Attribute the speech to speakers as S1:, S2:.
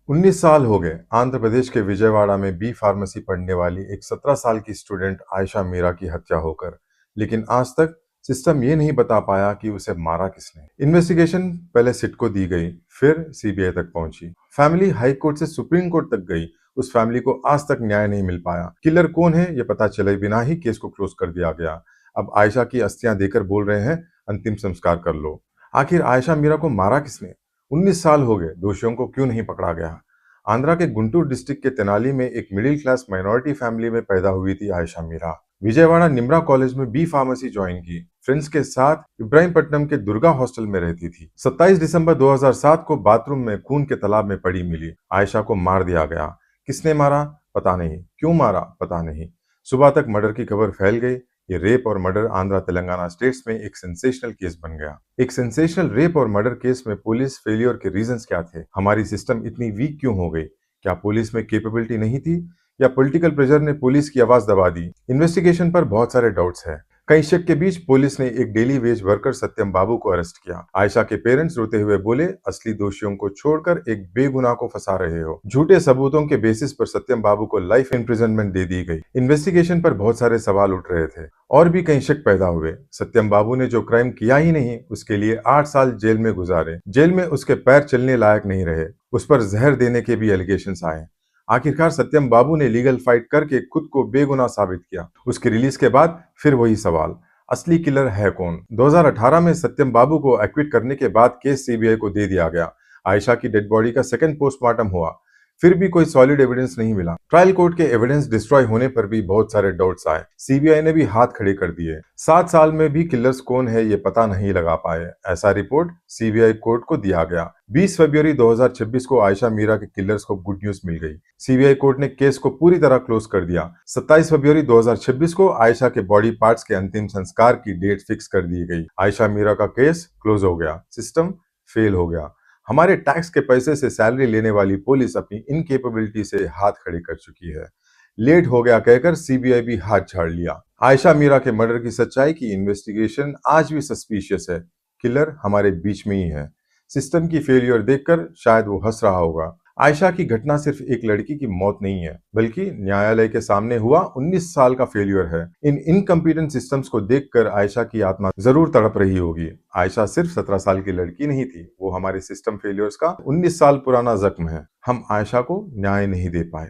S1: 19 साल हो गए आंध्र प्रदेश के विजयवाड़ा में बी फार्मेसी पढ़ने वाली एक 17 साल की स्टूडेंट आयशा मीरा की हत्या होकर, लेकिन आज तक सिस्टम ये नहीं बता पाया कि उसे मारा किसने। इन्वेस्टिगेशन पहले सिट को दी गई, फिर सीबीआई तक पहुंची। फैमिली हाई कोर्ट से सुप्रीम कोर्ट तक गई, उस फैमिली को आज तक न्याय नहीं मिल पाया। किलर कौन है ये पता चले बिना ही केस को क्लोज कर दिया गया। अब आयशा की अस्थियां देकर बोल रहे हैं अंतिम संस्कार कर लो। आखिर आयशा मीरा को मारा किसने? 19 साल हो गए, दोषियों को क्यों नहीं पकड़ा गया? आंध्रा के गुंटूर डिस्ट्रिक्ट के तेनाली में एक मिडिल क्लास माइनॉरिटी फैमिली में पैदा हुई थी आयशा मीरा। विजयवाड़ा निम्रा कॉलेज में बी फार्मेसी ज्वाइन की। फ्रेंड्स के साथ इब्राहिमपट्टनम के दुर्गा हॉस्टल में रहती थी। 27 दिसंबर 2007 को बाथरूम में खून के तालाब में पड़ी मिली। आयशा को मार दिया गया। किसने मारा पता नहीं, क्यों मारा पता नहीं। सुबह तक मर्डर की खबर फैल गई। ये रेप और मर्डर आंध्रा तेलंगाना स्टेट्स में एक सेंसेशनल केस बन गया। एक सेंसेशनल रेप और मर्डर केस में पुलिस फेलियर के रीजंस क्या थे? हमारी सिस्टम इतनी वीक क्यों हो गई? क्या पुलिस में कैपेबिलिटी नहीं थी या पॉलिटिकल प्रेशर ने पुलिस की आवाज दबा दी? इन्वेस्टिगेशन पर बहुत सारे डाउट्स हैं। कई शक के बीच पुलिस ने एक डेली वेज वर्कर सत्यम बाबू को अरेस्ट किया। आयशा के पेरेंट्स रोते हुए बोले, असली दोषियों को छोड़कर एक बेगुनाह को फंसा रहे हो। झूठे सबूतों के बेसिस पर सत्यम बाबू को लाइफ इम्प्रिजनमेंट दे दी गई। इन्वेस्टिगेशन पर बहुत सारे सवाल उठ रहे थे और भी कई शक पैदा हुए। सत्यम बाबू ने जो क्राइम किया ही नहीं, उसके लिए 8 साल जेल में गुजारे। जेल में उसके पैर चलने लायक नहीं रहे। उस पर जहर देने के भी एलिगेशंस आए। आखिरकार सत्यम बाबू ने लीगल फाइट करके खुद को बेगुनाह साबित किया। उसकी रिलीज के बाद फिर वही सवाल, असली किलर है कौन? 2018 में सत्यम बाबू को एक्विट करने के बाद केस सीबीआई को दे दिया गया। आयशा की डेड बॉडी का सेकंड पोस्टमार्टम हुआ, फिर भी कोई सॉलिड एविडेंस नहीं मिला। ट्रायल कोर्ट के एविडेंस डिस्ट्रॉय होने पर भी बहुत सारे डाउट्स आए। सीबीआई ने भी हाथ खड़े कर दिए। 7 साल में भी किलर्स कौन है ये पता नहीं लगा पाए। ऐसा रिपोर्ट सीबीआई कोर्ट को दिया गया। 20 फरवरी 2026 को आयशा मीरा के किलर्स को गुड न्यूज मिल गई। सीबीआई कोर्ट ने केस को पूरी तरह क्लोज कर दिया। 27 फरवरी 2026 को आयशा के बॉडी पार्ट्स के अंतिम संस्कार की डेट फिक्स कर दी गई। आयशा मीरा का केस क्लोज हो गया। सिस्टम फेल हो गया। हमारे टैक्स के पैसे से सैलरी लेने वाली पुलिस अपनी इनकेपेबिलिटी से हाथ खड़े कर चुकी है। लेट हो गया कहकर सीबीआई भी हाथ झाड़ लिया। आयशा मीरा के मर्डर की सच्चाई की इन्वेस्टिगेशन आज भी सस्पिशियस है। किलर हमारे बीच में ही है। सिस्टम की फेलियर देखकर शायद वो हंस रहा होगा। आयशा की घटना सिर्फ एक लड़की की मौत नहीं है, बल्कि न्यायालय के सामने हुआ 19 साल का फेलियर है। इन इनकम्पिटेंट सिस्टम्स को देखकर आयशा की आत्मा जरूर तड़प रही होगी। आयशा सिर्फ 17 साल की लड़की नहीं थी, वो हमारे सिस्टम फेलियर्स का 19 साल पुराना जख्म है। हम आयशा को न्याय नहीं दे पाए।